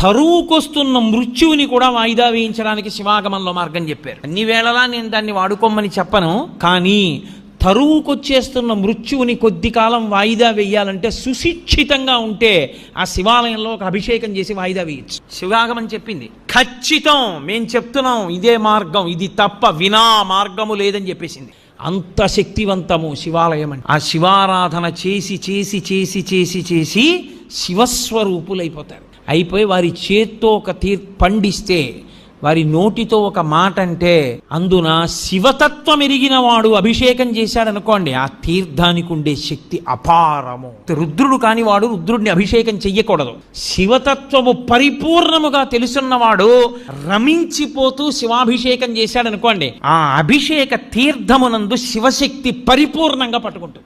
తరువుకొస్తున్న మృత్యువుని కూడా వాయిదా వేయించడానికి శివాగమంలో మార్గం చెప్పారు. అన్ని వేళలా నేను దాన్ని వాడుకోమని చెప్పను, కానీ తరువుకొచ్చేస్తున్న మృత్యువుని కొద్ది కాలం వాయిదా వేయాలంటే సుశిక్షితంగా ఉంటే ఆ శివాలయంలో ఒక అభిషేకం చేసి వాయిదా వేయచ్చు. శివాగమని చెప్పింది ఖచ్చితం, మేం చెప్తున్నాం ఇదే మార్గం, ఇది తప్ప వినా మార్గము లేదని చెప్పేసింది. అంత శక్తివంతము శివాలయం అంటే. ఆ శివారాధన చేసి చేసి చేసి చేసి చేసి శివస్వరూపులైపోతారు. అయిపోయి వారి చేత్తో ఒక పండిస్తే, వారి నోటితో ఒక మాట అంటే, అందున శివతత్వం ఎరిగిన వాడు అభిషేకం చేశాడనుకోండి, ఆ తీర్థానికి ఉండే శక్తి అపారము. రుద్రుడు కాని వాడు రుద్రుడిని అభిషేకం చెయ్యకూడదు. శివతత్వము పరిపూర్ణముగా తెలుసున్నవాడు రమించిపోతూ శివాభిషేకం చేశాడనుకోండి, ఆ అభిషేక తీర్థమునందు శివశక్తి పరిపూర్ణంగా పట్టుకుంటుంది.